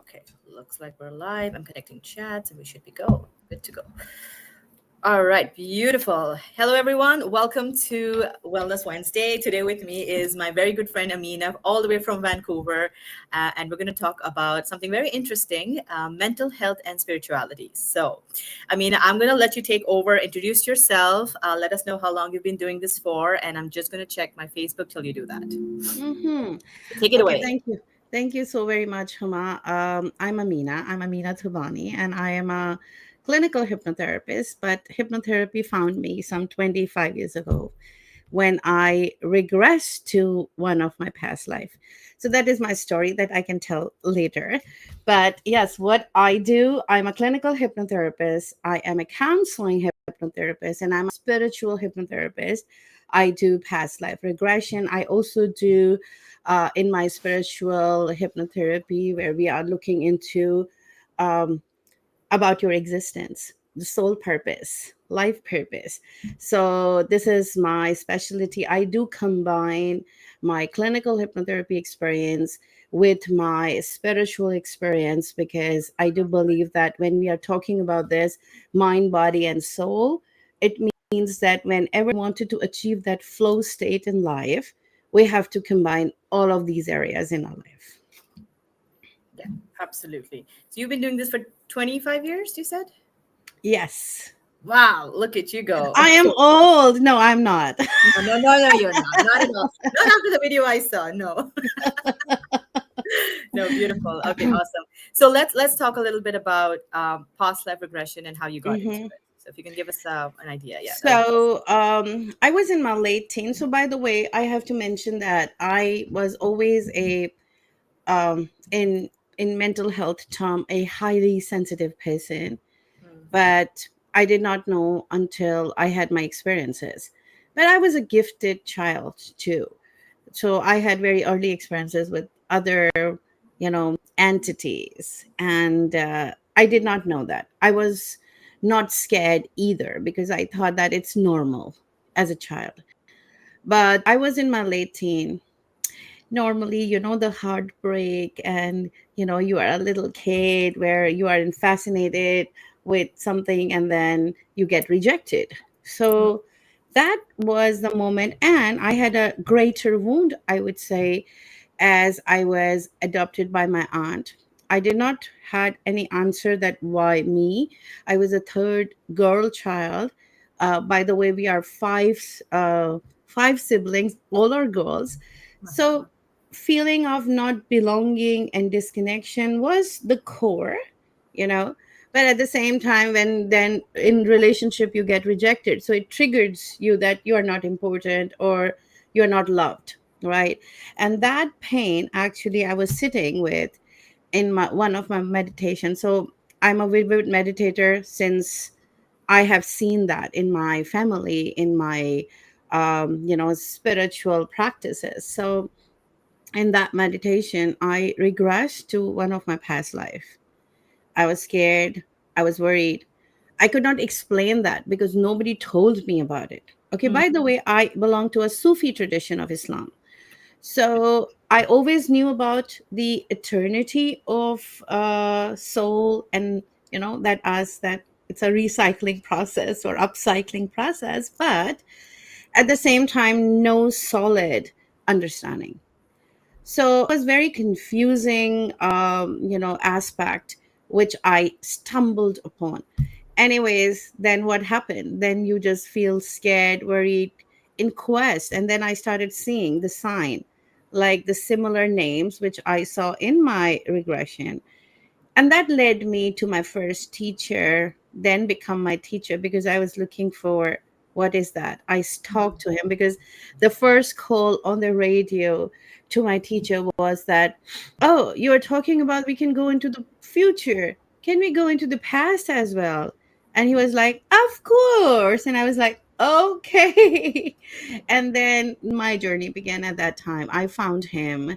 Okay, looks like we're live. I'm connecting chats and we should be good to go. All right, beautiful. Hello, everyone. Welcome to Wellness Wednesday. Today with me is my very good friend Ameenah, all the way from Vancouver, and we're going to talk about something very interesting: mental health and spirituality. So, Ameenah, I'm going to let you take over. Introduce yourself. Let us know how long you've been doing this for, and I'm just going to check my Facebook till you do that. Mm-hmm. Take it Okay, away. thank you. Thank you so very much, Huma. I'm Amina. I'm Amina Tubani, and I am a clinical hypnotherapist. But hypnotherapy found me some 25 years ago when I regressed to one of my past life. So that is my story that I can tell later. But yes, what I do, I'm a clinical hypnotherapist. I am a counseling hypnotherapist, and I'm a spiritual hypnotherapist. I do past life regression. I also do in my spiritual hypnotherapy where we are looking into um, about your existence, the soul purpose, life purpose. So, this is my specialty. I do combine my clinical hypnotherapy experience with my spiritual experience because I do believe that when we are talking about this mind, body, and soul, it means that whenever we wanted to achieve that flow state in life, we have to combine all of these areas in our life. Yeah, absolutely. So you've been doing this for 25 years, you said? Yes. Wow, look at you go. I am Okay. old. No, I'm not. No, no, no, no, you're not. Not at all. Not after the video I saw. No. No, beautiful. Okay, awesome. So let's talk a little bit about past life regression and how you got into Hmm. it. So if you can give us an idea, yeah, that would be awesome. So, I was in my late teens. So, by the way, I have to mention that I was always a in mental health term a highly sensitive person, Mm, but I did not know until I had my experiences. But I was a gifted child too. So I had very early experiences with other, entities. And I did not know that. I was not scared either because I thought that it's normal as a child. But I was in my late teen. Normally, the heartbreak, and you are a little kid where you are fascinated with something and then you get rejected. mm, So that was the moment, and I had a greater wound, I would say, as I was adopted by my aunt. I did not had any answer that why me. I was a third girl child. By the way, we are five siblings, all are girls. So mashallah. feeling of not belonging and disconnection was the core, you know. But at the same time, when then in relationship you get rejected, so it triggers you that you are not important or you are not loved, right? And that pain actually I was sitting with in my one of my meditations. So I'm a vivid meditator since I have seen that in my family, in my spiritual practices. So in that meditation I regressed to one of my past life. I was scared, I was worried. I could not explain that because nobody told me about it. Okay, Mm, by the way, I belong to a Sufi tradition of Islam. So I always knew about the eternity of soul, and that us that it's a recycling process or upcycling process, but at the same time, no solid understanding. So it was very confusing, aspect which I stumbled upon. Anyways, then what happened? Then you just feel scared, worried, in quest, and then I started seeing the sign, like the similar names which I saw in my regression, and that led me to my first teacher, then become my teacher because I was looking for what is that. I talked to him because the first call on the radio to my teacher was that, oh, you are talking about we can go into the future, can we go into the past as well? And he was like, of course. And I was like, okay. And then my journey began. At that time I found him,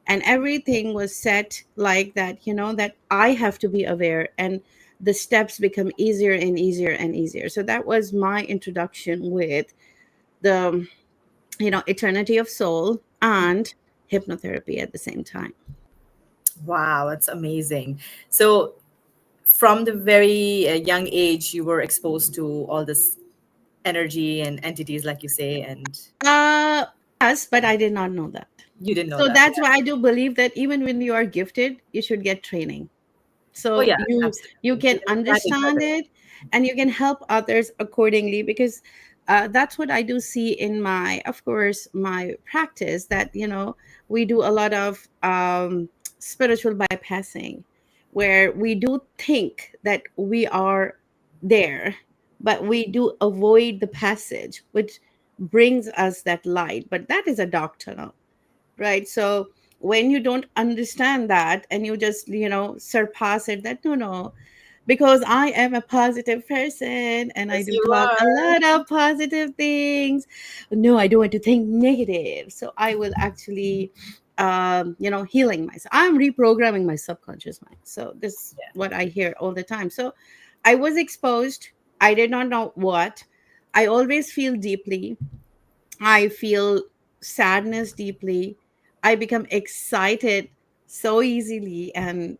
and everything was set like that, that I have to be aware, and the steps become easier and easier and easier. So that was my introduction with the eternity of soul and hypnotherapy at the same time. Wow, that's amazing. So, from the very young age, you were exposed to all this energy and entities, like you say, and Uh, yes, but I did not know that. you didn't know So that. that's Yeah. why I do believe that even when you are gifted, you should get training. Oh, So yeah, you absolutely. To can understand each understand other. it and you can help others accordingly, because that's what I do see in my, of course, my practice, that we do a lot of spiritual bypassing, where we do think that we are there, but we do avoid the passage which brings us that light, but that is a dark tunnel, right? So when you don't understand that and you just surpass it, that no, because I am a positive person and I Yes, do you talk a are. lot of positive things, no, I don't want to think negative, so I will actually healing myself, I'm reprogramming my subconscious mind. So this is Yeah. what I hear all the time. So I was exposed, I did not know what. I always feel deeply, I feel sadness deeply. I become excited so easily, and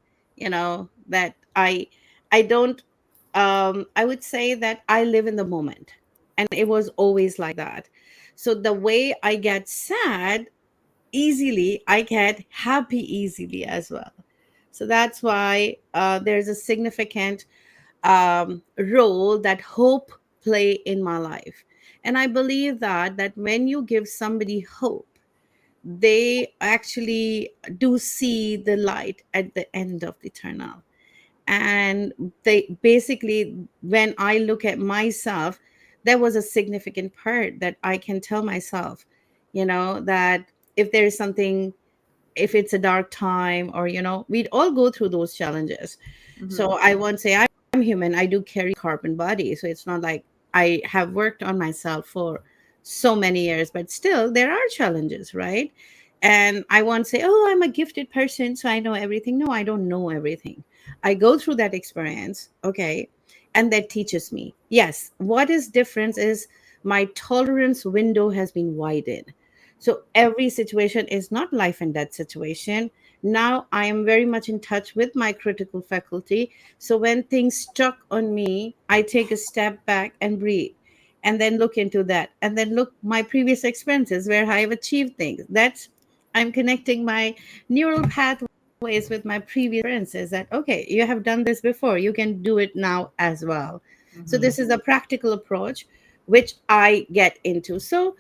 that I don't I would say that I live in the moment, and it was always like that. So the way I get sad easily, I get happy easily as well. So that's why there's a significant role that hope play in my life. And I believe that when you give somebody hope, they actually do see the light at the end of the tunnel. And they basically, when I look at myself, there was a significant part that I can tell myself, that if there is something, if it's a dark time, or we'd all go through those challenges. Hmm. So I won't say I'm human, I do carry carbon body, so it's not like I have worked on myself for so many years, but still there are challenges, right? And I won't say, oh, I'm a gifted person so I know everything. No, I don't know everything. I go through that experience, okay, and that teaches me. Yes, what is different is my tolerance window has been widened. So every situation is not life and death situation. Now I am very much in touch with my critical faculty. So when things stuck on me, I take a step back and breathe, and then look into that, and then look my previous experiences where I've achieved things. That's, I'm connecting my neural pathways with my previous experiences, that okay, you have done this before, you can do it now as well. So Hmm. this is a practical approach which I get into. So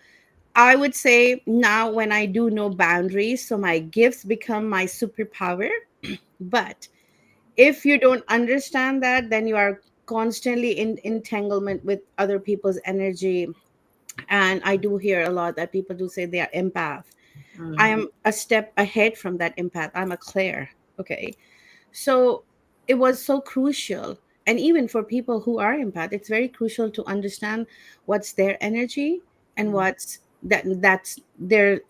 I would say now when I do know boundaries, so my gifts become my superpower. But if you don't understand that, then you are constantly in entanglement with other people's energy. And I do hear a lot that people do say they are empath. I am a step ahead from that empath. I'm a Claire. Okay. So it was so crucial. And even for people who are empath, it's very crucial to understand what's their energy and what's that's their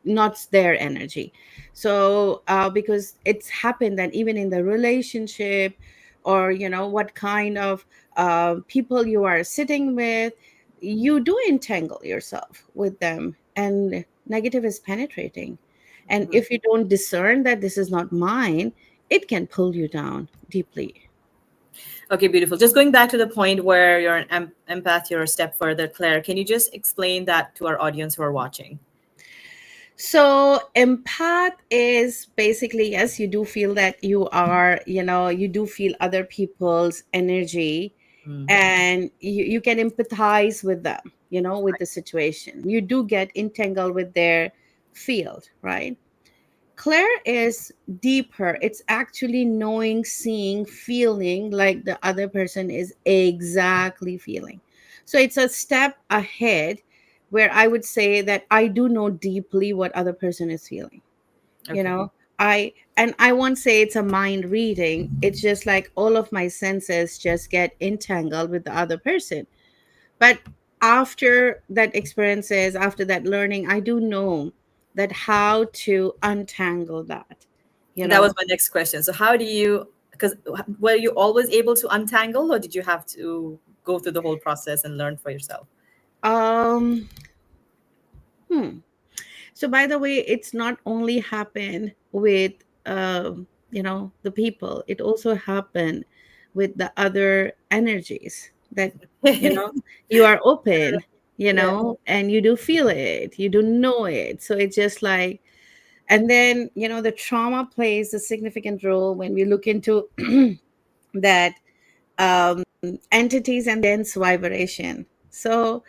not their energy. So because it's happened that even in the relationship, or what kind of people you are sitting with, you do entangle yourself with them, and negative is penetrating. And if you don't discern that this is not mine, it can pull you down deeply. Okay, beautiful. Just going back to the point where you're an empath, you're a step further, Claire. Can you just explain that to our audience who are watching? So empath is basically, yes, you do feel that you are, you do feel other people's energy, Mm. and you can empathize with them, with the situation. You do get entangled with their field, right? Claire is deeper. It's actually knowing, seeing, feeling like the other person is exactly feeling. So it's a step ahead, where I would say that I do know deeply what other person is feeling. You Okay. know, I won't say it's a mind reading. It's just like all of my senses just get entangled with the other person. But after that experiences, after that learning, I do know that how to untangle that, you That was know. my next question. So how do you, because were you always able to untangle, or did you have to go through the whole process and learn for yourself? um hmm. So by the way, it's not only happened with the people. It also happened with the other energies that, you Yeah. know, you are open, and you do feel it, you do know it. So it's just like, and then, the trauma plays a significant role when we look into that, um, entities and dense vibration. So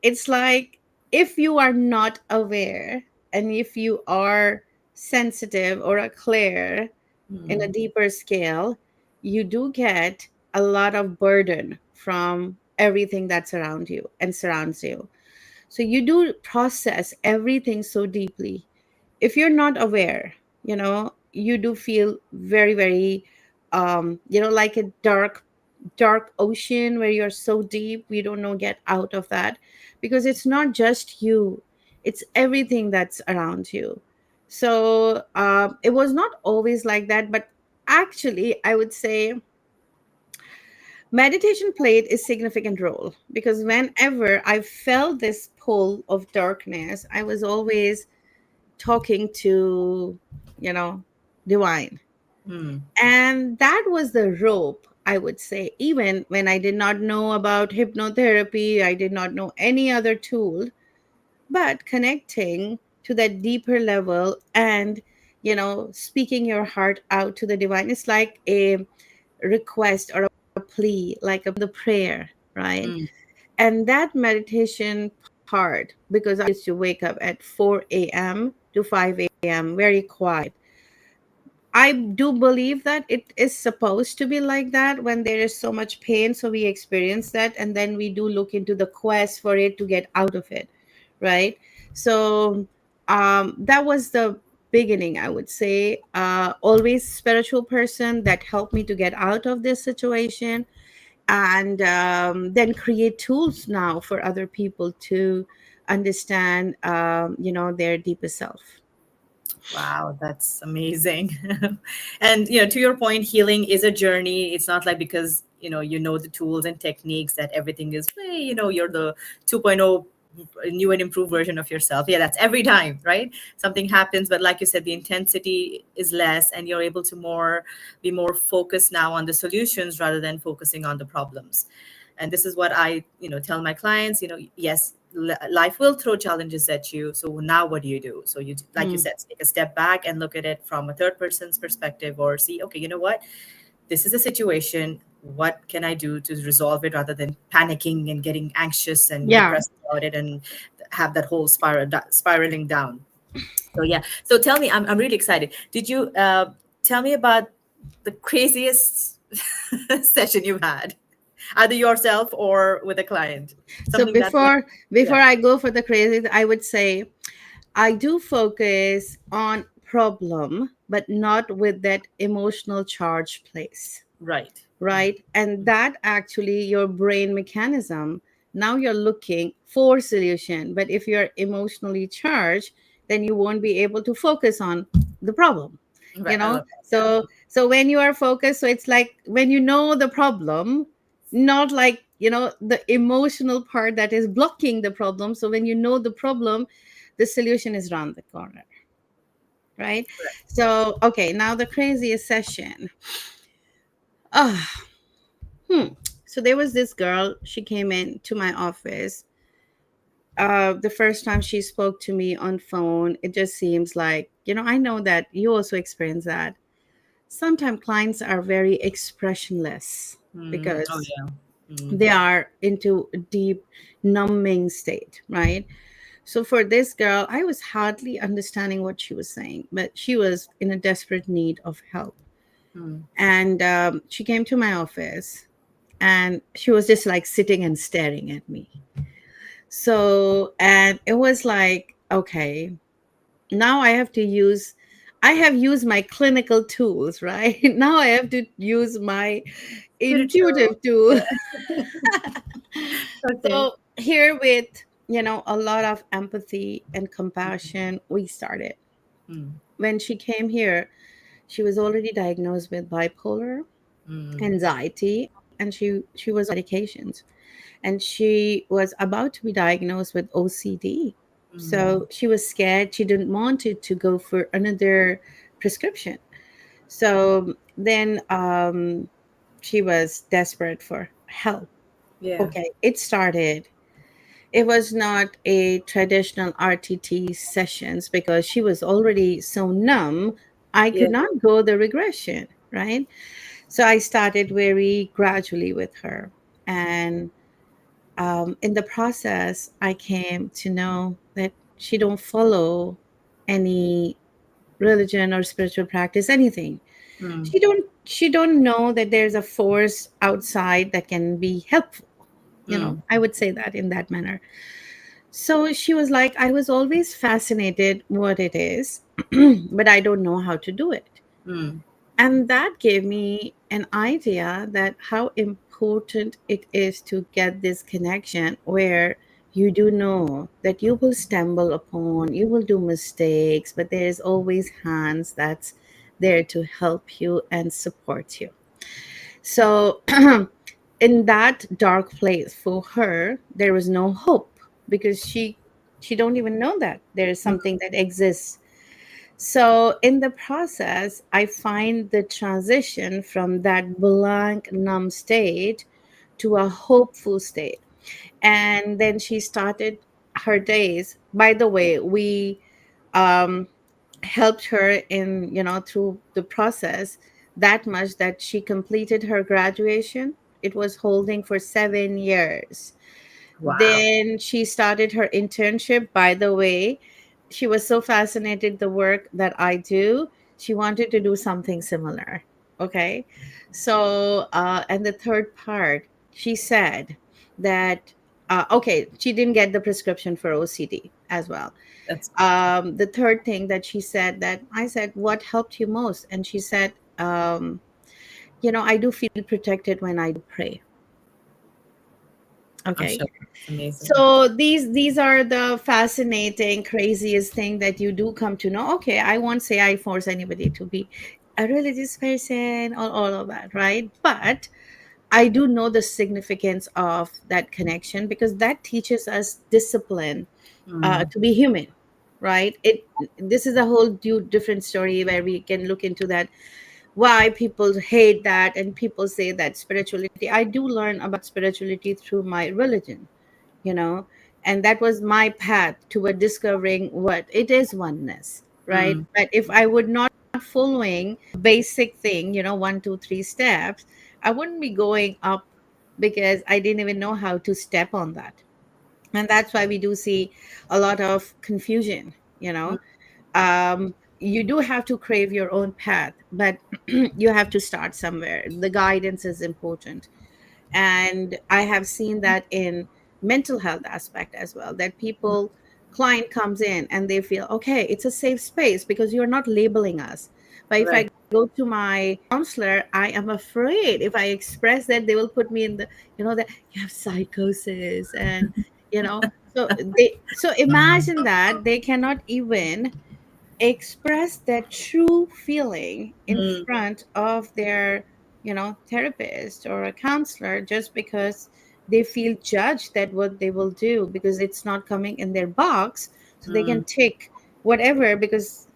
it's like, if you are not aware, and if you are sensitive or a clear in a Mm, deeper scale, you do get a lot of burden from everything that's around you and surrounds you. So you do process everything so deeply. If you're not aware, you do feel very, very, like a dark ocean where you're so deep, we don't know get out of that, because it's not just you, it's everything that's around you. So it was not always like that, but actually I would say meditation played a significant role, because whenever I felt this pull of darkness, I was always talking to, you know divine. mm, And that was the rope, I would say. Even when I did not know about hypnotherapy, I did not know any other tool, but connecting to that deeper level and, speaking your heart out to the divine, it's like a request or a plea, like the prayer, right? mm. And that meditation part, because I used to wake up at 4 a.m. to 5 a.m., very quiet. I do believe that it is supposed to be like that when there is so much pain. So we experience that, and then we do look into the quest for it to get out of it, right? So that was the beginning, I would say. Always spiritual person that helped me to get out of this situation, and then create tools now for other people to understand, their deepest self. Wow, that's amazing. And to your point, healing is a journey. It's not like because you know the tools and techniques that everything is, hey, you're the 2.0 new and improved version of yourself. Yeah, that's every time, right? Something happens, but like you said, the intensity is less, and you're able to be more focused now on the solutions rather than focusing on the problems. And this is what I tell my clients. Yes, life will throw challenges at you, so now what do you do? So you, like you Mm. said, take a step back and look at it from a third person's perspective, or see, okay, you know what, this is a situation, what can I do to resolve it, rather than panicking and getting anxious and Yeah. depressed about it, and have that whole spiraling down. So yeah, so tell me, I'm really excited. Did you tell me about the craziest session you've had, either yourself or with a client, So something that's like, before yeah. I go for the crazy, I would say I do focus on problem, but not with that emotional charge place, Right. right? And that actually your brain mechanism. Now you're looking for solution, but if you're emotionally charged, then you won't be able to focus on the problem. Right, I love that. Yeah. So when you are focused, so it's like when you know the problem, not like, the emotional part that is blocking the problem. So when you know the problem, the solution is around the corner, right? So okay, now the craziest session. Ah, so there was this girl, she came in to my office. The first time she spoke to me on phone, it just seems like, I know that you also experience that. Sometimes clients are very expressionless Oh because yeah. Mm, they are into a deep numbing state, right? So for this girl, I was hardly understanding what she was saying, but she was in a desperate need of help. mm, And she came to my office, and she was just like sitting and staring at me. So, and it was like, okay, now I have used my clinical tools, right? Now I have to use my spiritual. intuitive tool. Yeah. Okay. So here with, a lot of empathy and compassion, we started. Mm, When she came here, she was already diagnosed with bipolar, mm, anxiety, and she was medications. And she was about to be diagnosed with OCD. mm, So she was scared. She didn't want it to go for another prescription. So then she was desperate for help. Yeah. Okay, it started. It was not a traditional RTT sessions because she was already so numb. I Yeah. could not go the regression, right? So I started very gradually with her. And in the process, I came to know that she don't follow any religion or spiritual practice, anything. Mm, She don't know that there's a force outside that can be helpful. mm, I would say that in that manner. So she was like, I was always fascinated what it is, but I don't know how to do it. mm, And that gave me an idea that how important it is to get this connection where you do know that you will stumble upon, you will do mistakes, but there is always hands that's there to help you and support you. So in that dark place for her, there was no hope because she don't even know that there is mm. something that exists. So in the process, I find the transition from that blank, numb state to a hopeful state. And then she started her days. By the way, we um, helped her in, through the process that much that she completed her graduation. It was holding for 7 years. Wow. Then she started her internship. By the way, she was so fascinated the work that I do. She wanted to do something similar. Okay. So, and the third part, she said that, okay, she didn't get the prescription for OCD as well. That's The third thing that she said, that I said, what helped you most? And she said, I do feel protected when I do pray. I'm Okay. sure. It's amazing. So these are the fascinating, craziest thing that you do come to know. Okay, I won't say I force anybody to be a religious person or all of that, right? But I do know the significance of that connection because that teaches us discipline, Mm, to be human, right? This is a whole different story where we can look into that, why people hate that and people say that spirituality. I do learn about spirituality through my religion, you know and that was my path toward discovering what it is, oneness, right? mm, But if I would not following the basic thing, 1 2 3 steps, I wouldn't be going up because I didn't even know how to step on that. And that's why we do see a lot of confusion. mm, You do have to crave your own path, but you have to start somewhere. The guidance is important. And I have seen that in mental health aspect as well, that people, client comes in and they feel, okay, it's a safe space because you're not labeling us. But if I right. go to my counselor, I am afraid if I express that they will put me in the, that you have psychosis. And you know so imagine that they cannot even express that true feeling in Mm, front of their therapist or a counselor, just because they feel judged that what they will do because it's not coming in their box, so they can mm. take whatever because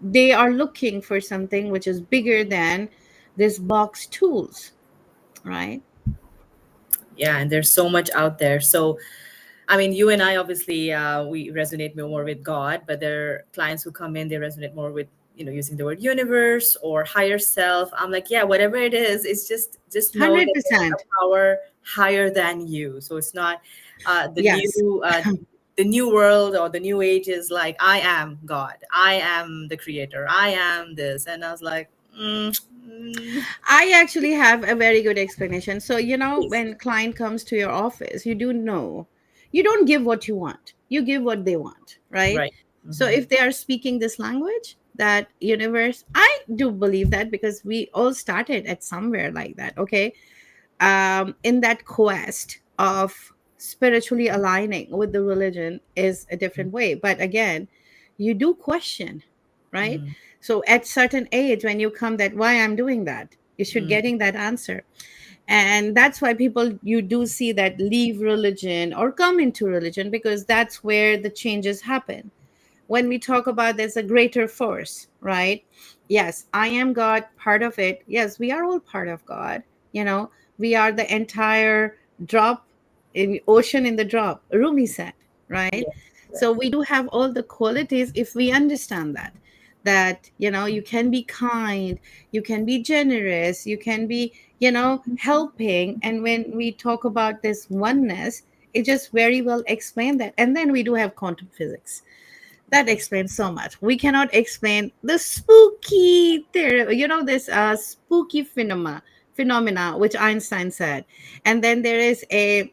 they are looking for something which is bigger than this box tools, right? Yeah, and there's so much out there. So, I mean, you and I obviously we resonate more with God, but there are clients who come in, they resonate more with using the word universe or higher self. I'm like, yeah, whatever it is, it's just know that there's a 100%. power higher than you. So it's not the Yes. new the new world or the new age is like I am God, I am the creator, I am this, and I was like, I actually have a very good explanation. So, please, when client comes to your office, you do know you don't give what you want. You give what they want, right? right. So Hmm. if they are speaking this language, that universe, I do believe that because we all started at somewhere like that, okay? In that quest of spiritually aligning with the religion is a different way. But again, you do question, right? Mm, So at certain age, when you come that why I'm doing that, you should mm, getting that answer. And that's why people, you do see that leave religion or come into religion because that's where the changes happen. When we talk about there's a greater force, right? yes, I am God, part of it. Yes, we are all part of God. You know, we are the entire drop in ocean in the drop, Rumi said, right? Yes, So yes. we do have all the qualities if we understand that, you can be kind, you can be generous, you can be, helping. And when we talk about this oneness, it just very well explained that. And then we do have quantum physics that Yes. explains so much. We cannot explain the spooky theory, this spooky phenomena which Einstein said. And then there is a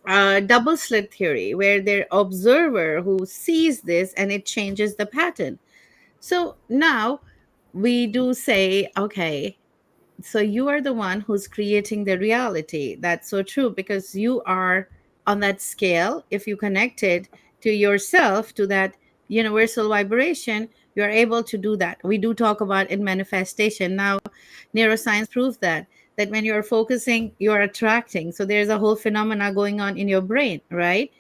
double slit theory where the observer who sees this and it changes the pattern. So now we do say, okay, so you are the one who's creating the reality. That's so true, because you are on that scale. If you connect it to yourself, to that universal vibration, you're able to do that. We do talk about in manifestation now. Neuroscience proves that when you're focusing, you're attracting. So there's a whole phenomena going on in your brain, right?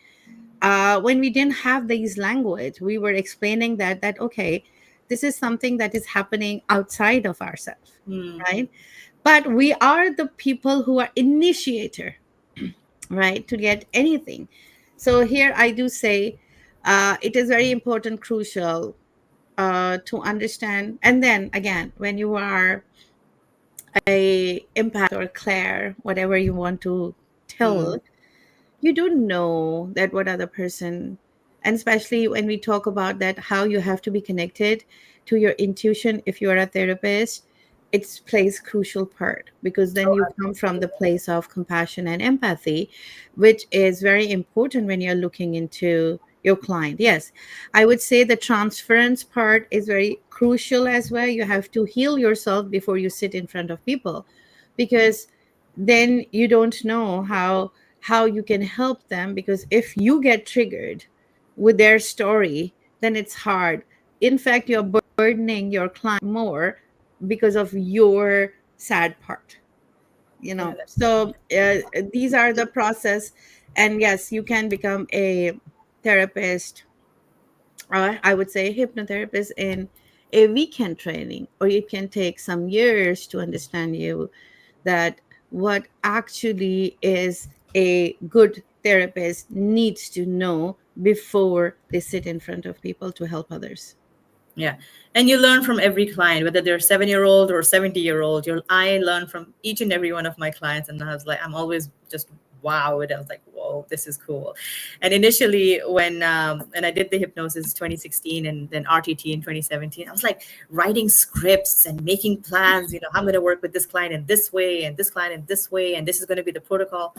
When we didn't have these language, we were explaining that okay, this is something that is happening outside of ourselves, Mm, right? But we are the people who are initiator, right, to get anything. So here I do say, it is very important, crucial, to understand. And then again, when you are a empath or claire, whatever you want to tell, mm, you don't know that what other person, and especially when we talk about that, how you have to be connected to your intuition if you are a therapist, it plays crucial part, because then oh, you come from absolutely. the place of compassion and empathy, which is very important when you're looking into your client. Yes, I would say the transference part is very crucial as well. You have to heal yourself before you sit in front of people, because then you don't know how you can help them, because if you get triggered with their story, then it's hard. In fact, you're burdening your client more because of your sad part, Yeah, that's so true. these are the process. And yes, you can become a therapist, I would say hypnotherapist, in a weekend training, or it can take some years to understand you that what actually is a good therapist needs to know before they sit in front of people to help others. Yeah. And you learn from every client, whether they're 7-year-old or 70-year-old. I learn from each and every one of my clients. And I was like, I'm always just wowed. I was like, whoa, this is cool. And initially, when I did the hypnosis 2016 and then RTT in 2017, I was like writing scripts and making plans. I'm going to work with this client in this way and this client in this way, and this is going to be the protocol.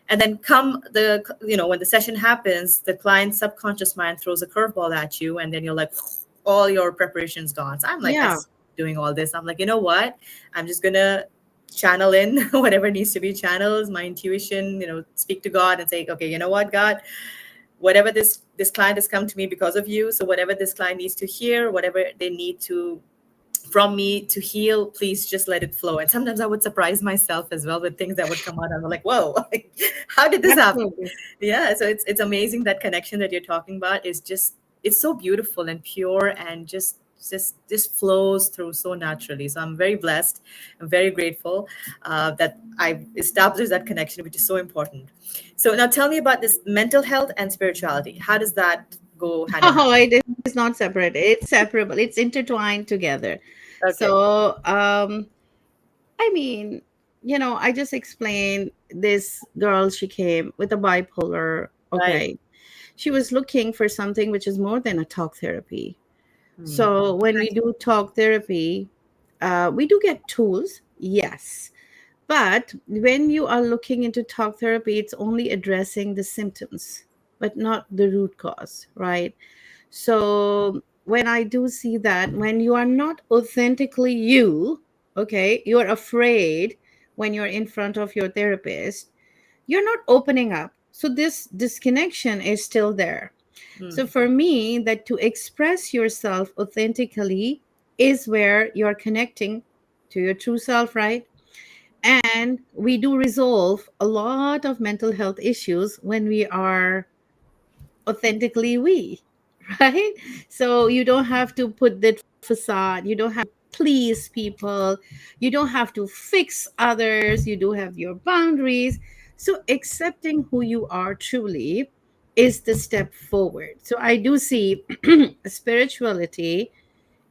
And then come when the session happens, the client's subconscious mind throws a curveball at you, and then you're like, all your preparation's gone. So I'm like, Yeah, as doing all this, I'm like, you know what, I'm just gonna channel in whatever needs to be channeled, my intuition, speak to God and say, okay, you know what, God, whatever this client has come to me because of you, so whatever this client needs to hear, whatever they need to from me to heal, please just let it flow. And sometimes I would surprise myself as well with things that would come out. I'm like, whoa, how did this happen? absolutely. Yeah, so it's amazing. That connection that you're talking about is just, it's so beautiful and pure, and just flows through so naturally. So I'm very blessed. I'm very grateful that I've established that connection, which is so important. So now tell me about this mental health and spirituality. How does that go hand in hand? Oh, it is not separate, it's separable, it's intertwined together. Okay. So I mean, I just explained this girl, she came with a bipolar. Right. Okay. She was looking for something which is more than a talk therapy. Hmm. So when we do talk therapy, we do get tools, yes. But when you are looking into talk therapy, it's only addressing the symptoms, but not the root cause, right? So when I do see that, when you are not authentically you, okay, you're afraid when you're in front of your therapist, you're not opening up. So this disconnection is still there. Hmm. So for me, that to express yourself authentically is where you're connecting to your true self, right? And we do resolve a lot of mental health issues when we are authentically we, right? So you don't have to put that facade. You don't have to please people. You don't have to fix others. You do have your boundaries. So accepting who you are truly is the step forward. So I do see spirituality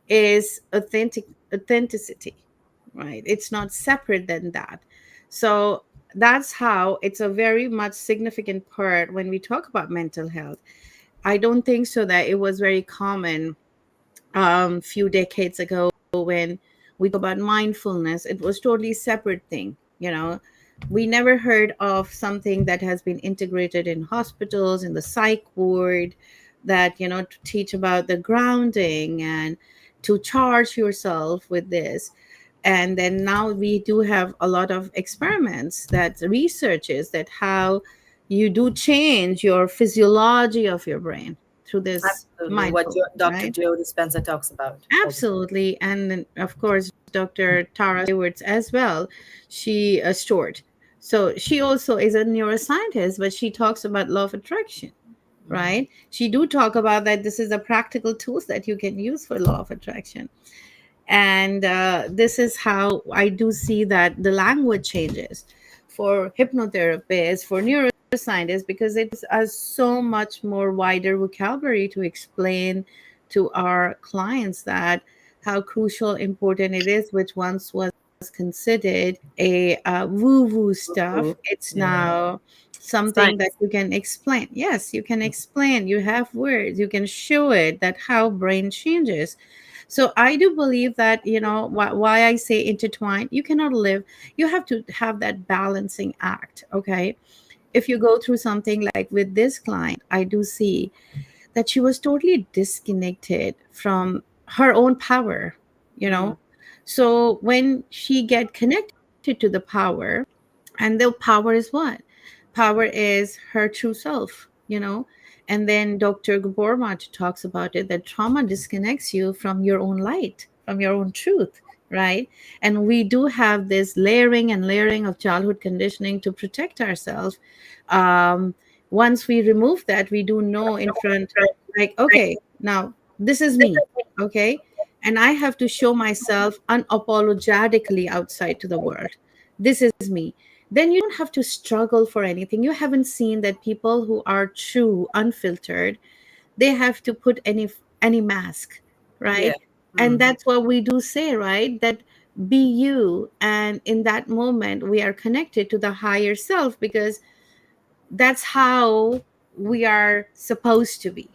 is authenticity, right? It's not separate than that. So that's how it's a very much significant part when we talk about mental health. I don't think so that it was very common few decades ago when we talk about mindfulness. It was totally separate thing, you know. We never heard of something that has been integrated in hospitals, in the psych ward, that, you know, to teach about the grounding and to charge yourself with this. And then now we do have a lot of experiments that researches that how you do change your physiology of your brain through this Absolutely. What mindfulness, Dr. right? Joe Dispenza talks about all the time. Absolutely. And then, of course, Dr. Tara Stewart's as well. She Stewart. So she also is a neuroscientist, but she talks about law of attraction, Mm, right? She do talk about that this is a practical tools that you can use for law of attraction. And this is how I do see that the language changes for hypnotherapists, for neuroscientists, because it's a so much more wider vocabulary to explain to our clients that how crucial important it is, which once was considered a woo woo stuff. woo-woo. It's Yeah. now something that Science. you can explain. Yes, you can explain, you have words, you can show it that how brain changes. So I do believe that, you know, why I say intertwined, you cannot live, you have to have that balancing act. Okay, if you go through something like with this client, I do see that she was totally disconnected from her own power, you Mm, know. So when she get connected to the power, and the power is what? Power is her true self, you know. And then Dr. Gabormat talks about it, that trauma disconnects you from your own light, from your own truth, right? And we do have this layering and layering of childhood conditioning to protect ourselves. um, Once we remove that, we do know in front, like, okay, now this is me, okay, and I have to show myself unapologetically outside to the world. This is me. Then you don't have to struggle for anything. You haven't seen that people who are true, unfiltered, they have to put any mask, yeah. right? And Mm, that's what we do say, right? That be you, and in that moment we are connected to the higher self, because that's how we are supposed to be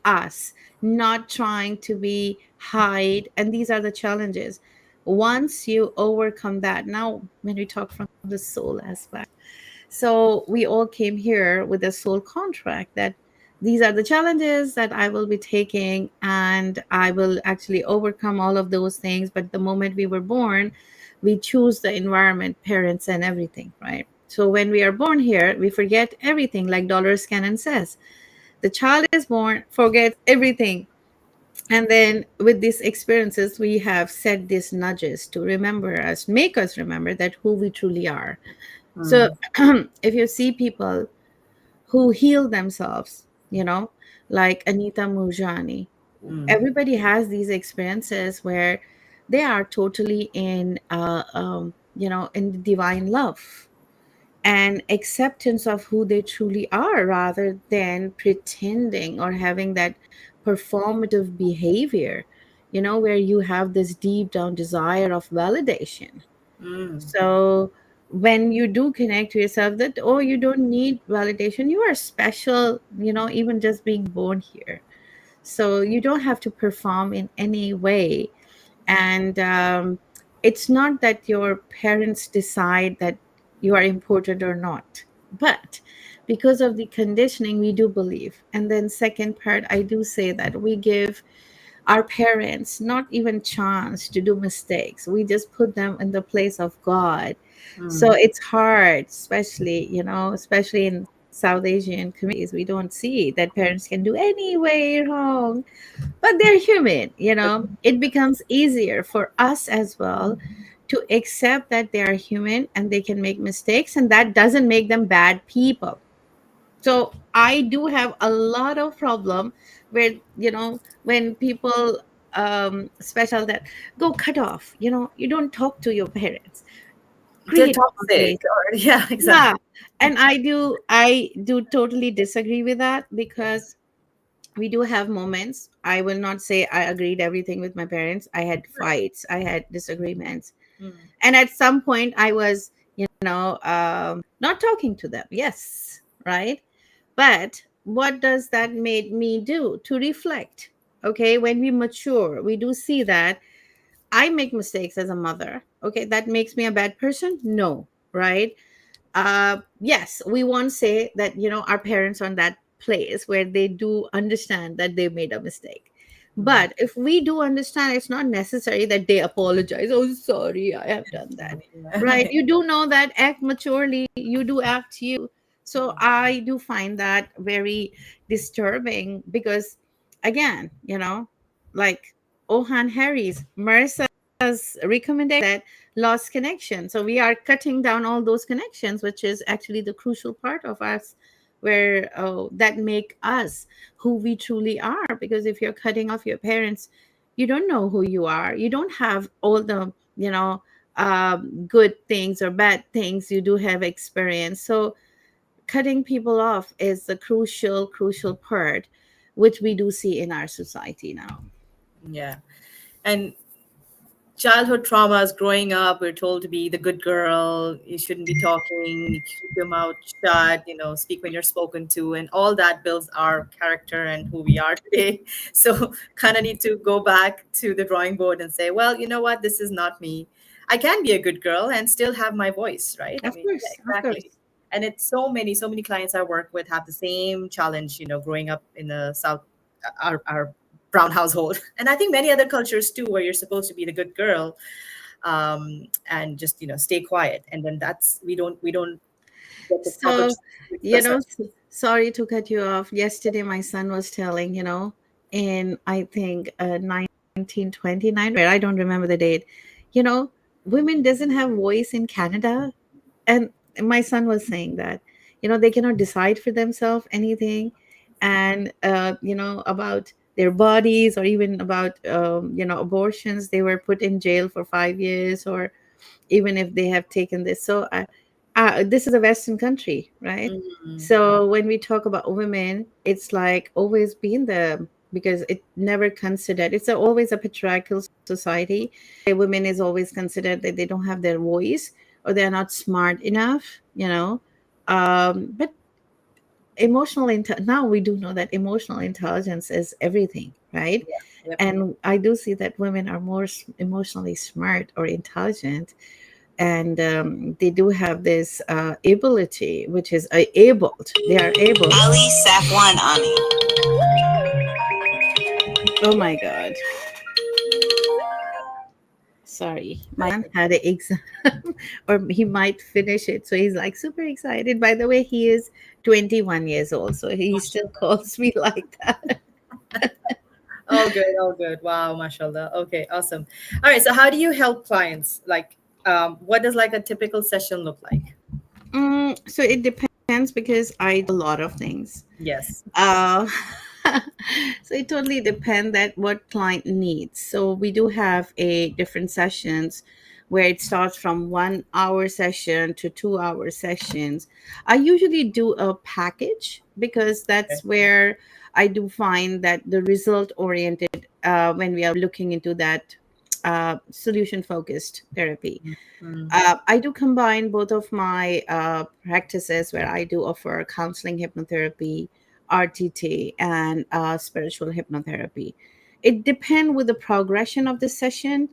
us, not trying to be hide. And these are the challenges. Once you overcome that, now when we talk from the soul aspect, so we all came here with a soul contract that these are the challenges that I will be taking, and I will actually overcome all of those things. But the moment we were born, we choose the environment, parents, and everything, right? So when we are born here, we forget everything, like Dolores Cannon says. The child is born, forgets everything. And then with these experiences, we have set these nudges to remember us, make us remember that who we truly are. So mm, if you see people who heal themselves, you know, like Anita Murjani, mm, everybody has these experiences where they are totally in, you know, in divine love and acceptance of who they truly are, rather than pretending or having that performative behavior, you know, where you have this deep down desire of validation. mm, So when you do connect to yourself that, oh, you don't need validation, you are special, you know, even just being born here. So you don't have to perform in any way. And it's not that your parents decide that you are important or not, but because of the conditioning, we do believe. And then second part, I do say that we give our parents not even chance to do mistakes. We just put them in the place of God. So mm. it's hard, especially, you know, especially in South Asian communities, we don't see that parents can do any way wrong, but they're human, you know. It becomes easier for us as well to accept that they are human and they can make mistakes, and that doesn't make them bad people. So I do have a lot of problem where, you know, when people special that go cut off. You don't talk to your parents. They're Create toxic. boundaries. Or yeah, Yeah, exactly. and I do totally disagree with that, because we do have moments. I will not say I agreed everything with my parents. I had fights, I had disagreements, Mm, and at some point I was, not talking to them. Yes, right. But what does that made me do? To reflect. Okay, when we mature, we do see that I make mistakes as a mother. Okay, that makes me a bad person? No, right? Yes, we won't say that, our parents are in that place where they do understand that they made a mistake. mm, But if we do understand, it's not necessary that they apologize. Oh, sorry, I have done that. Right? yeah. You do know that, act maturely, you do act you. So Mm, I do find that very disturbing, because, again, like Ohan Harry's, Marissa's recommendation that lost connection. So we are cutting down all those connections, which is actually the crucial part of us, where that make us who we truly are. Because if you're cutting off your parents, you don't know who you are. You don't have all the, good things or bad things you do have experience. So cutting people off is the crucial part, which we do see in our society now. yeah. And childhood traumas growing up, we're told to be the good girl, you shouldn't be talking, you keep your mouth shut, speak when you're spoken to, and all that builds our character and who we are today. So kind of need to go back to the drawing board and say, well, you know what, this is not me. I can be a good girl and still have my voice, right? I Of mean, yeah, course, of exactly. course. And it's so many clients I work with have the same challenge, growing up in the south, our brown household. And I think many other cultures too, where you're supposed to be the good girl, and just stay quiet, and then that's we don't get the proper So, chance to express ourselves. sorry to cut you off. Yesterday, my son was telling, in I think 1929, where I don't remember the date, you know, women doesn't have voice in Canada. And my son was saying that, they cannot decide for themselves anything. And, about their bodies, or even about, abortions, they were put in jail for 5 years, or even if they have taken this. So this is a Western country, right? Mhm. So when we talk about women, it's like always been the, because it never considered, it's always a patriarchal society. Women is always considered that they don't have their voice, or they're not smart enough, but now we do know that emotional intelligence is everything, right? Yeah. Yep. And I do see that women are more emotionally smart or intelligent, and they do have this ability, which is they are able. Ali Safwan Ami. Oh my god, sorry, my That's son okay. had an exam, or he might finish it, so he's like super excited. By the way, he is 21 years old, so he still calls me like that. All good, all good. Wow, mashallah. Okay, awesome. All right, so how do you help clients? Like, what does like a typical session look like? So it depends, because I do a lot of things. Yes. Uh, so it totally depends that what client needs. So we do have a different sessions, where it starts from 1 hour session to 2 hour sessions. I usually do a package, because Okay. that's where I do find that the result oriented, when we are looking into that solution focused therapy. Mm, I do combine both of my practices, where I do offer counseling, hypnotherapy, RTT, and spiritual hypnotherapy. It depends with the progression of the sessions,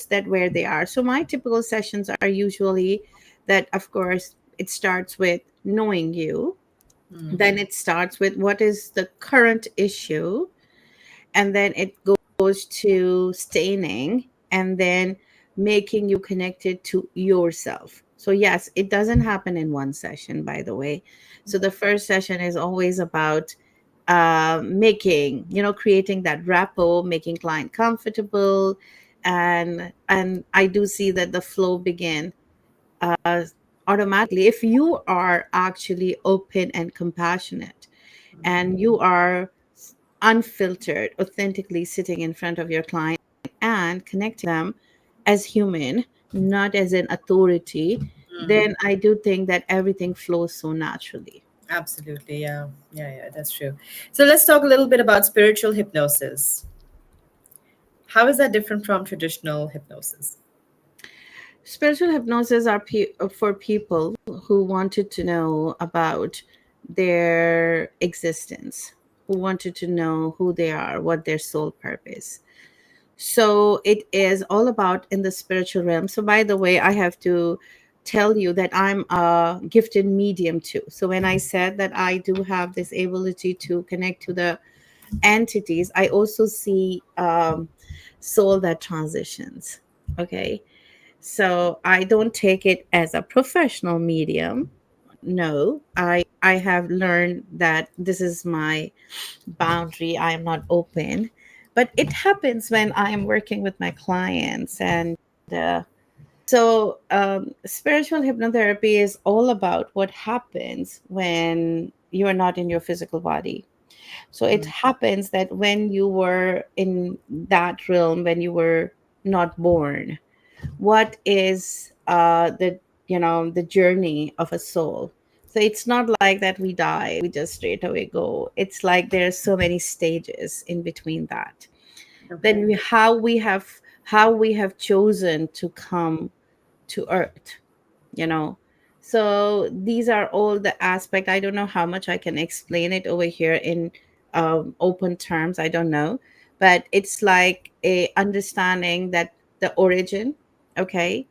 that where they are. So my typical sessions are usually that, of course, it starts with knowing you. mm, Then it starts with what is the current issue, and then it goes to staining, and then making you connected to yourself. So yes, it doesn't happen in one session, by the way. So the first session is always about making, creating that rapport, making client comfortable. And I do see that the flow begin uh, automatically if you are actually open and compassionate, and you are unfiltered, authentically sitting in front of your client and connecting them as human, not as an authority, Mm. then I do think that everything flows so naturally. Absolutely. Yeah. Yeah. Yeah. That's true. So let's talk a little bit about spiritual hypnosis. How is that different from traditional hypnosis? Spiritual hypnosis are for people who wanted to know about their existence, who wanted to know who they are, what their soul purpose. So it is all about in the spiritual realm. So by the way, I have to tell you that I'm a gifted medium too. So when I said that I do have this ability to connect to the entities, I also see soul that transitions. Okay. So I don't take it as a professional medium. No, I have learned that this is my boundary. I am not open, but it happens when I am working with my clients. And uh, spiritual hypnotherapy is all about what happens when you are not in your physical body. So it Mm. happens that when you were in that realm, when you were not born, what is the journey of a soul. So it's not like that we die, we just straight away go. It's like there's so many stages in between that. Then Okay. how we have chosen to come to earth, you know. So these are all the aspect. I don't know how much I can explain it over here in open terms, I don't know. But it's like a understanding that the origin, okay,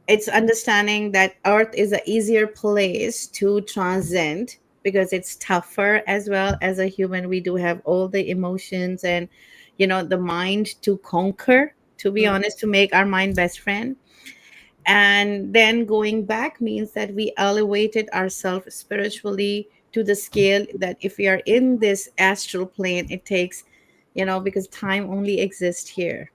it's understanding that earth is an easier place to transcend because it's tougher. As well as a human, we do have all the emotions and the mind to conquer, to be Mm. honest, to make our mind best friend. And then going back means that we elevated ourselves spiritually to the scale that if we are in this astral plane, it takes, because time only exists here.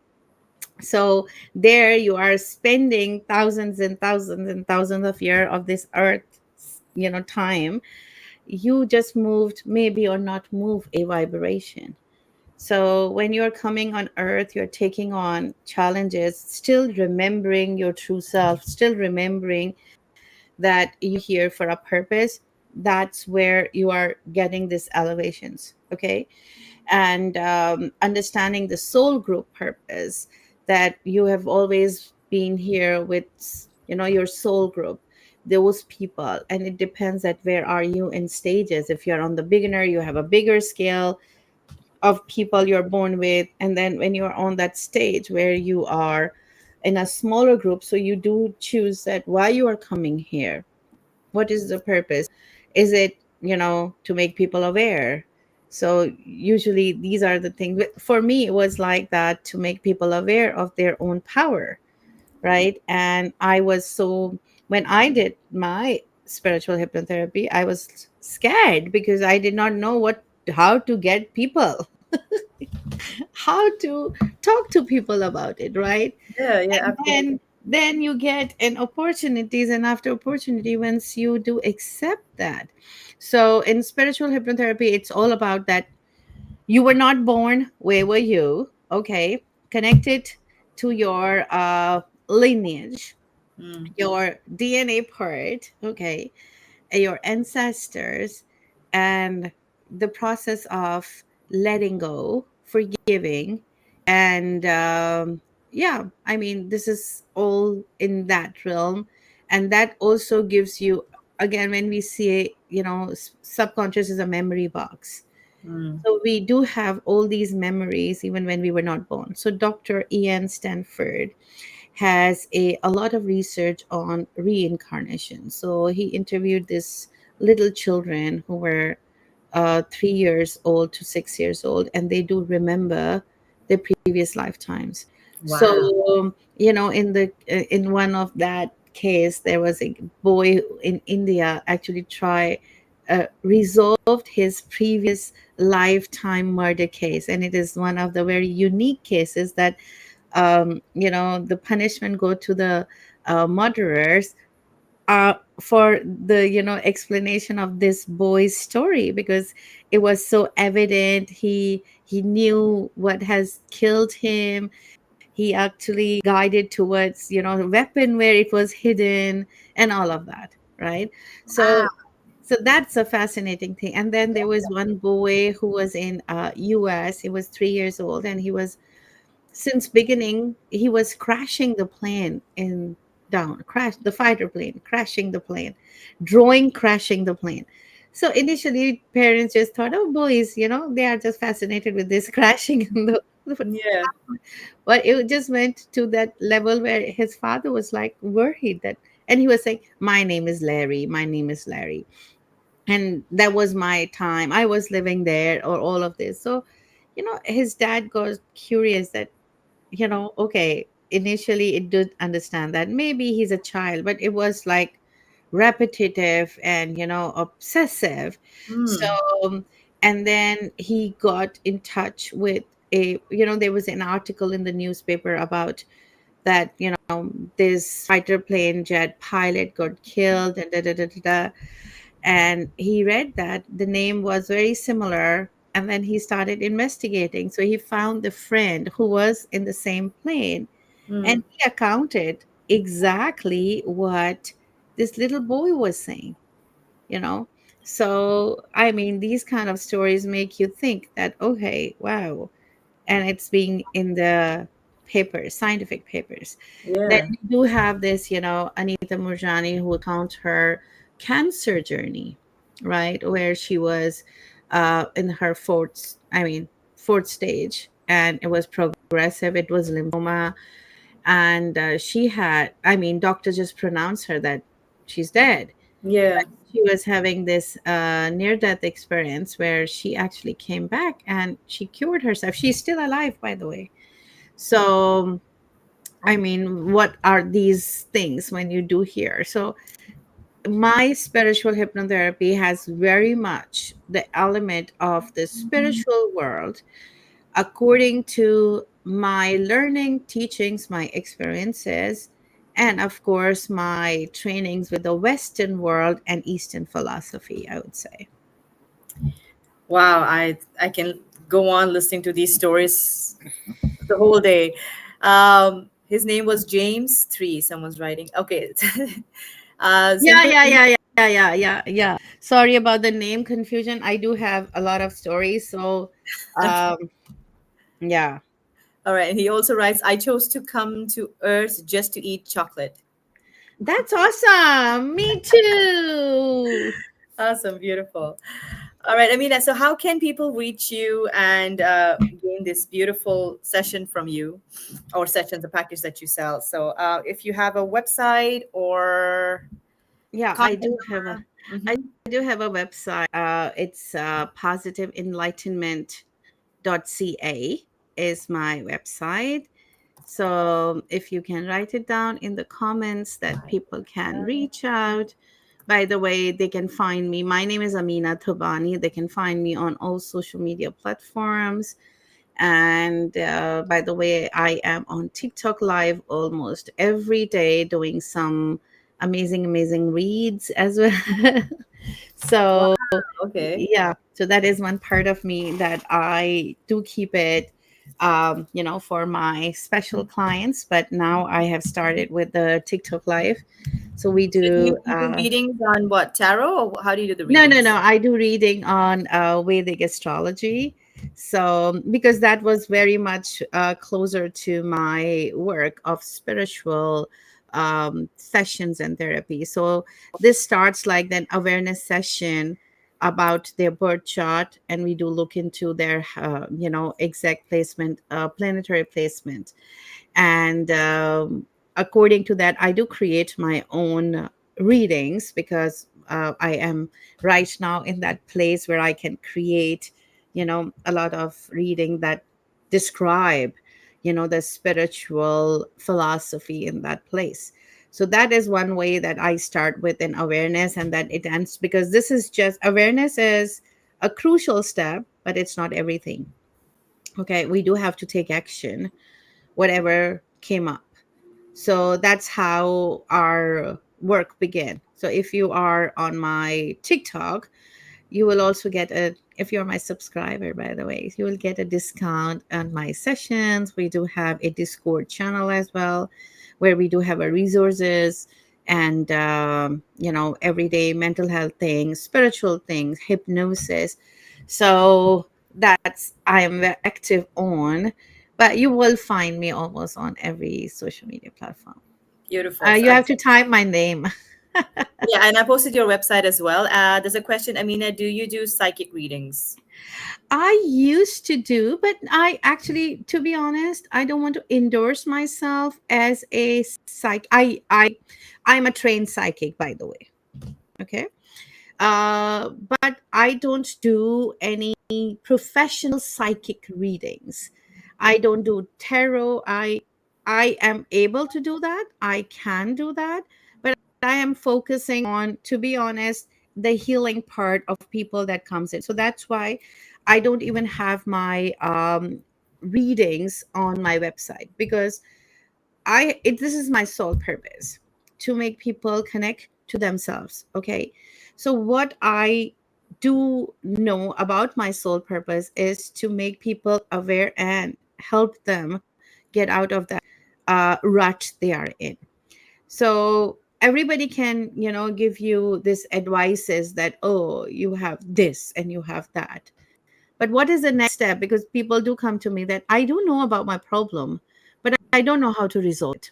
So there you are spending thousands and thousands and thousands of years of this earth, time. You just moved, maybe, or not move a vibration. So when you're coming on earth, you're taking on challenges, still remembering your true self, still remembering that you're here for a purpose. That's where you are getting these elevations. Okay. And understanding the soul group purpose, that you have always been here with your soul group, those people. And it depends that where are you in stages. If you're on the beginner, you have a bigger scale of people you're born with. And then when you're on that stage where you are in a smaller group, so you do choose that why you are coming here. What is the purpose? Is it to make people aware? So usually these are the things. For me, it was like that, to make people aware of their own power, right? And I was so, when I did my spiritual hypnotherapy, I was scared because I did not know how to get people, how to talk to people about it, right? Yeah. Yeah. And Absolutely. then you get an opportunities, and after opportunity, once you do accept that. So in spiritual hypnotherapy, it's all about that. You were not born, where were you? Okay, connected to your lineage, Mm. your DNA part, okay, your ancestors, and the process of letting go, forgiving. And yeah, I mean, this is all in that realm. And that also gives you, again, when we see, subconscious is a memory box. Mm. So we do have all these memories even when we were not born. So Dr. Ian Stanford has a lot of research on reincarnation. So he interviewed these little children who were 3 years old to 6 years old, and they do remember their previous lifetimes. Wow. So in one of that case, there was a boy in India actually try resolved his previous lifetime murder case, and it is one of the very unique cases that the punishment go to the murderers for the explanation of this boy's story, because it was so evident. He knew what has killed him. He actually guided towards a weapon where it was hidden, and all of that, right? Ah, So that's a fascinating thing. And then there was one boy who was in US. He was 3 years old, and he was, since beginning, he was crashing the plane in down crash the fighter plane, crashing the plane, drawing crashing the plane. So initially parents just thought, oh, boys, they are just fascinated with this crashing in the yeah. but it just went to that level where his father was like worried that, and he was saying, my name is Larry, my name is Larry, and that was my time, I was living there, or all of this. So his dad got curious that, okay, initially it did understand that maybe he's a child, but it was like repetitive and, obsessive. So, Mm, and then he got in touch with there was an article in the newspaper about that, this fighter plane jet pilot got killed, and da da da da da. And he read that the name was very similar, and then he started investigating. So he found the friend who was in the same plane, mm, and he accounted exactly what this little boy was saying, you know so I mean, these kind of stories make you think that, okay, wow. And it's being in the papers, scientific papers. Then yeah. we do have this, Anita Murjani, who recounts her cancer journey, right? Where she was in her fourth stage, and it was progressive. It was lymphoma. And she had, I mean, doctor just pronounced her that she's dead. Yeah. She was having this near death experience where she actually came back and she cured herself. She's still alive, by the way. So, I mean, what are these things when you do hear? So, my spiritual hypnotherapy has very much the element of the spiritual world according to my learning, teachings, my experiences, and of course, my trainings with the Western world and Eastern philosophy, I would say. Wow, I can go on listening to these stories the whole day. His name was James Three. Someone's writing. Okay. Yeah, Simple. yeah, yeah, yeah, yeah, yeah, yeah, yeah. Sorry about the name confusion. I do have a lot of stories. So, Okay. um, yeah, All right. And he also writes, I chose to come to Earth just to eat chocolate. that's awesome. Me too. Awesome. Beautiful. All right. Amina, so how can people reach you and gain this beautiful session from you, or sessions, the package that you sell? So if you have a website or Yeah, contact number. I Hmm. do have a website. It's positiveenlightenment.ca is my website. So if you can write it down in the comments that people can reach out. By the way, they can find me. My name is Amina Thobani. They can find me on all social media platforms. And by the way, I am on TikTok live almost every day doing some amazing, amazing reads as well. Wow. So, Okay. yeah, so that is one part of me that I do keep it, for my special clients. But now I have started with the TikTok live. So we So do. you do readings on what, tarot, or how do you do the No, no, no. readings? I do reading on Vedic astrology. So, because that was very much closer to my work of spiritual sessions and therapy. So, this starts like an awareness session about their birth chart, and we do look into their, exact placement, planetary placement. And according to that, I do create my own readings, because I am right now in that place where I can create a lot of reading that describe the spiritual philosophy in that place. So that is one way that I start with an awareness, and that it ends, because this is just, awareness is a crucial step, but it's not everything. Okay, we do have to take action whatever came up. So that's how our work begin. So if you are on my TikTok, you will also get a, if you're my subscriber, by the way, you will get a discount on my sessions. We do have a Discord channel as well, where we do have our resources and everyday mental health things, spiritual things, hypnosis. So that's I am very active on, but you will find me almost on every social media platform. Beautiful. So You have to type my name. yeah, and I posted your website as well. There's a question, Amina, do you do psychic readings? I used to do, but I actually, to be honest, I don't want to endorse myself as a psych. I'm a trained psychic, by the way. Okay, but I don't do any professional psychic readings. I don't do tarot. I am able to do that. I can do that, but I am focusing on, to be honest, the healing part of people that comes in. So that's why I don't even have my readings on my website, because this is my sole purpose, to make people connect to themselves. Okay, so what I do know about my sole purpose is to make people aware and help them get out of that rut they are in. So everybody can, give you this advices that, oh, you have this and you have that, but what is the next step? Because people do come to me that I do know about my problem, but I don't know how to resolve it.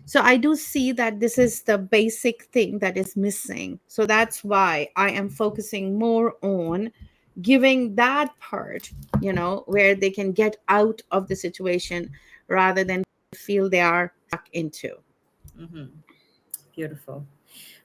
So I do see that this is the basic thing that is missing. So that's why I am focusing more on giving that part, where they can get out of the situation rather than feel they are stuck into. Hmm. Beautiful.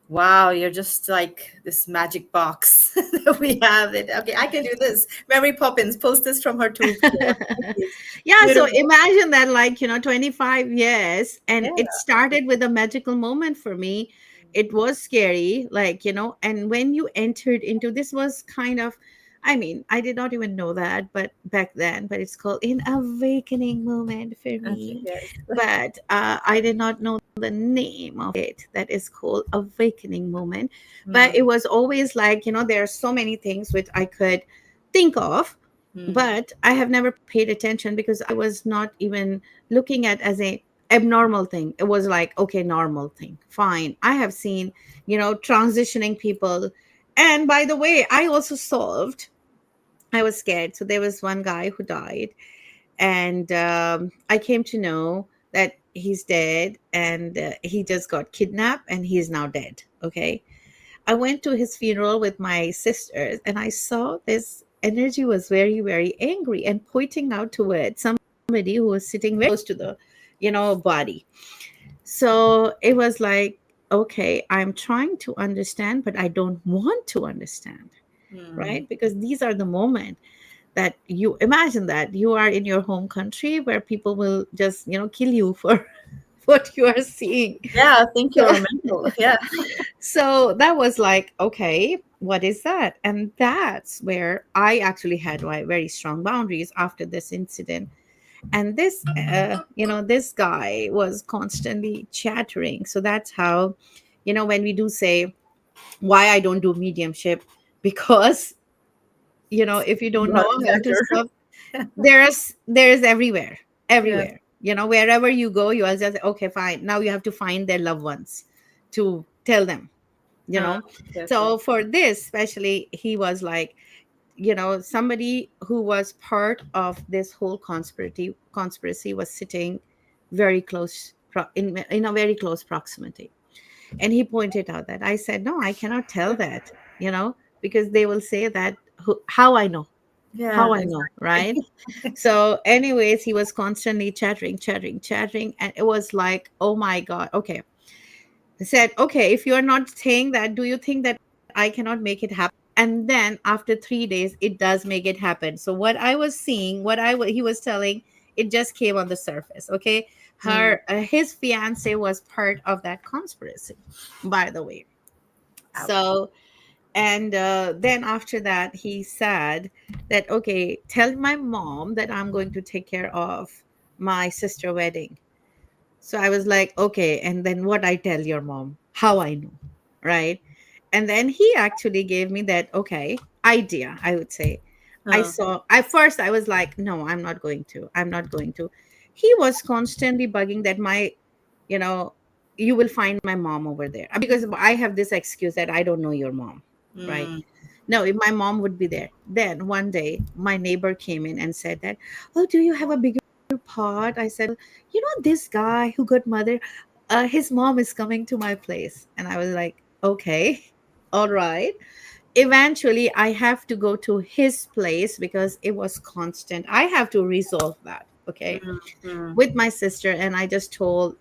Wow, you're just like this magic box that we have. It. Okay, I can do this. Mary Poppins, post this from her toolkit. It's Yeah, so beautiful. imagine that, like, 25 years, and Yeah. it started with a magical moment for me. It was scary, like, and when you entered into this was kind of, I mean, I did not even know that, but back then, but it's called an awakening moment for Okay, me. yes. But I did not know the name of it, that is called awakening moment. But Hmm. it was always like, there are so many things which I could think of, Hmm. but I have never paid attention because I was not even looking at as a abnormal thing. It was like, okay, normal thing, fine. I have seen, transitioning people. And by the way, I also solved, I was scared, so there was one guy who died, and I came to know that he's dead, and he just got kidnapped and he's now dead. Okay, I went to his funeral with my sisters, and I saw this energy was very, very angry and pointing out towards somebody who was sitting very close to the, body. So it was like, okay, I'm trying to understand, but I don't want to understand, Hmm. right? Because these are the moments that you imagine that you are in your home country where people will just, kill you for what you are seeing. Yeah, I think So you're mental. Yeah. so that was like, okay, what is that? And that's where I actually had my very strong boundaries after this incident. And this, this guy was constantly chattering. So that's how, when we do say why I don't do mediumship, because, if you don't You have know to how to center. stop, there's everywhere, Yeah. everywhere. Wherever you go, you are just, okay, fine. Now you have to find their loved ones to tell them, you Ah, know okay, okay. so for this especially, he was like, somebody who was part of this whole conspiracy was sitting very close in a very close proximity, and he pointed out that. I said, no, I cannot tell that, because they will say that, how I know, Yeah, how I know, right? exactly. So anyways, he was constantly chattering, and it was like, oh my god, okay. I said, okay, if you're not saying that, do you think that I cannot make it happen? And then after 3 days, it does make it happen. So what I was seeing, he was telling, it just came on the surface. Okay, Hmm. his fiance was part of that conspiracy, by the way. Ouch. So, and then after that, he said that, okay, tell my mom that I'm going to take care of my sister wedding. So I was like, okay, and then what I tell your mom? how I know, right? And then he actually gave me that, okay, idea, I would say. I Huh. saw, at first I was like, no, I'm not going to. I'm not going to. He was constantly bugging that you know, you will find my mom over there. Because I have this excuse that I don't know your mom, right? Mm, No, if my mom would be there. Then one day, my neighbor came in and said that, oh, do you have a bigger pot? I said, you know, this guy who got mother, his mom is coming to my place. And I was like, okay, all right. Eventually, I have to go to his place because it was constant. I have to resolve that, okay, mm, mm. with my sister. And I just told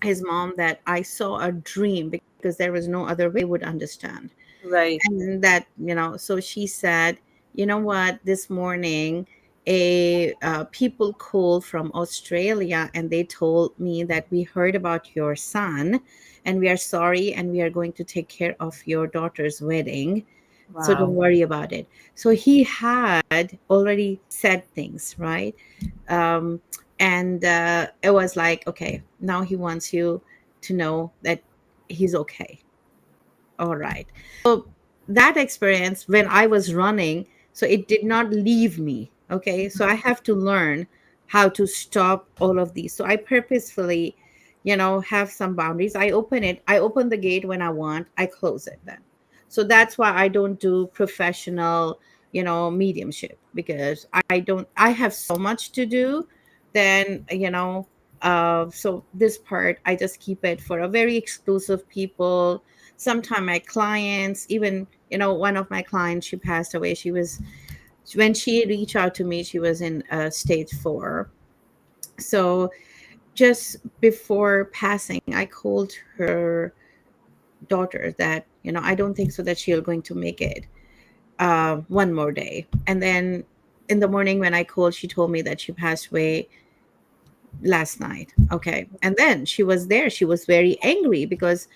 his mom that I saw a dream because there was no other way would understand. Right. And that, so she said, you know what, this morning a people called from Australia and they told me that we heard about your son and we are sorry and we are going to take care of your daughter's wedding, so don't Wow. worry about it. So he had already said things, right? um, and it was like, okay, now he wants you to know that he's okay. All right. So that experience when I was running, so it did not leave me. Okay. So I have to learn how to stop all of these. So I purposefully, have some boundaries. I open the gate when I want, I close it then. So that's why I don't do professional, mediumship, because I have so much to do. Then, so this part, I just keep it for a very exclusive people. Sometimes my clients, even, one of my clients, she passed away. When she reached out to me, she was in stage 4. So just before passing, I called her daughter that, I don't think so that she'll going to make it one more day. And then in the morning when I called, she told me that she passed away last night. Okay. And then she was there. She was very angry because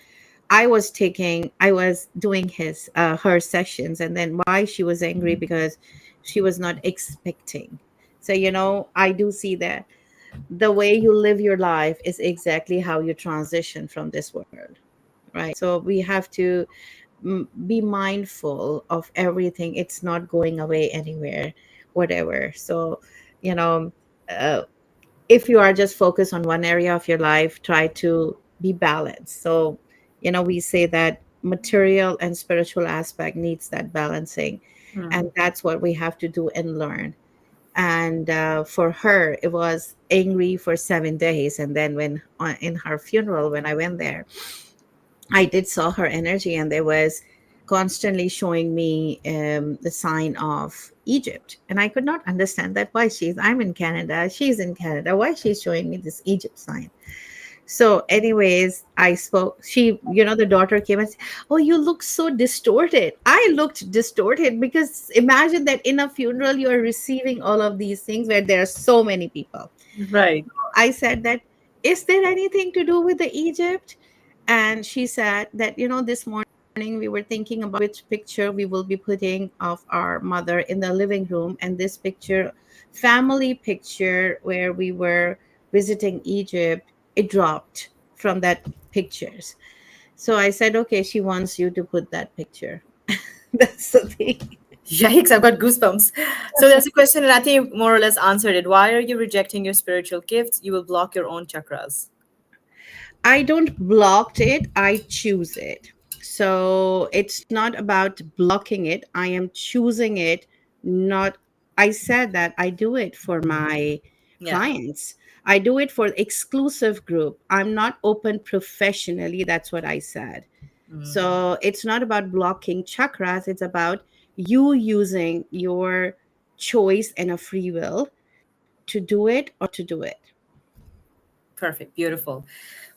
I was doing her sessions, and then why she was angry because she was not expecting. So, I do see that the way you live your life is exactly how you transition from this world, right? So we have to be mindful of everything. It's not going away anywhere, whatever. So, you know, uh, if you are just focused on one area of your life, try to be balanced. So, we say that material and spiritual aspect needs that balancing, Mm. and that's what we have to do and learn. And for her, it was angry for 7 days, and then when in her funeral, when I went there, I did saw her energy, and there was constantly showing me the sign of Egypt, and I could not understand that why I'm in Canada, she's in Canada, why she's showing me this Egypt sign. So, anyways, I spoke. The daughter came and said, oh, you look so distorted. I looked distorted because imagine that in a funeral, you are receiving all of these things where there are so many people. Right. I said that, is there anything to do with the Egypt? And she said that, this morning we were thinking about which picture we will be putting of our mother in the living room. And this picture, family picture where we were visiting Egypt, it dropped from that pictures. So I said, okay, she wants you to put that picture. That's the thing. Yikes, I've got goosebumps. So there's a question, and I think you more or less answered it. Why are you rejecting your spiritual gifts? You will block your own chakras. I don't block it, I choose it. So it's not about blocking it. I am choosing it. Not, I said that I do it for my Yeah. clients. I do it for exclusive group. I'm not open professionally. That's what I said. Mm. So it's not about blocking chakras. It's about you using your choice and a free will to do it or to do it. Perfect. Beautiful.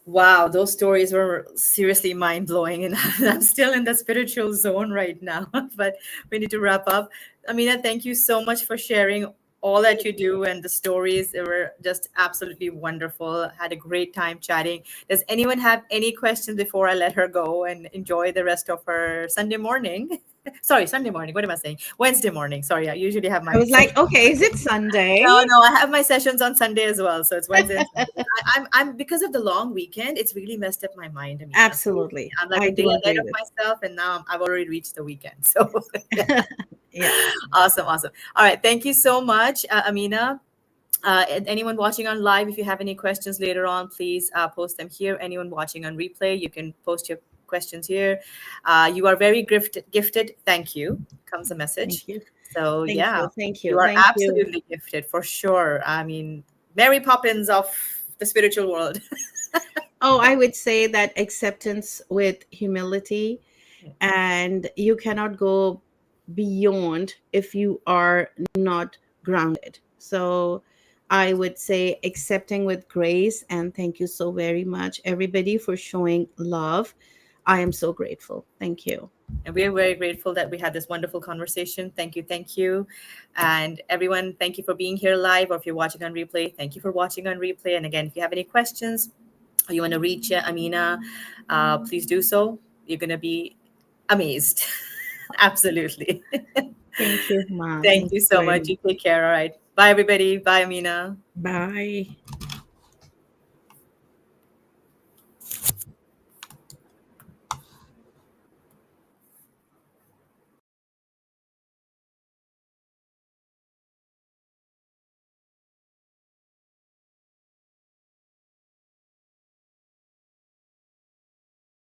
Wow, those stories were seriously mind blowing, and I'm still in the spiritual zone right now. But we need to wrap up. Amina, thank you so much for sharing all that you do and the stories were just absolutely wonderful. Had a great time chatting. Does anyone have any questions before I let her go and enjoy the rest of her Sunday morning? Sorry, Sunday morning. What am I saying? Wednesday morning. Sorry, I usually have I my was session. like, okay, is it Sunday? No, no, I have my sessions on Sunday as well. So it's Wednesday and Sunday. I'm because of the long weekend, it's really messed up my mind, Amina. So Absolutely. I'm like I a day do ahead agree of with. myself, and now I've already reached the weekend. So yeah, Yes. awesome, awesome. All right, thank you so much, Amina. And anyone watching on live, if you have any questions later on, please post them here. Anyone watching on replay, you can post your questions here. You are very gifted. Thank you. Comes a message. Thank you. So Thank yeah, you. Thank you you. are Thank you. absolutely gifted for sure. I mean, Mary Poppins of the spiritual world. Oh, I would say that acceptance with humility, and you cannot go beyond if you are not grounded. So I would say accepting with grace, and thank you so very much, everybody, for showing love. I am so grateful. Thank you. And we are very grateful that we had this wonderful conversation. Thank you, thank you. And everyone, thank you for being here live, or if you're watching on replay, thank you for watching on replay. And again, if you have any questions or you want to reach Amina, please do so. You're going to be amazed. Absolutely. Thank you, Ma. Thank Thank you you so very much. much. You take care. All right. Bye, everybody. Bye, Amina. Bye.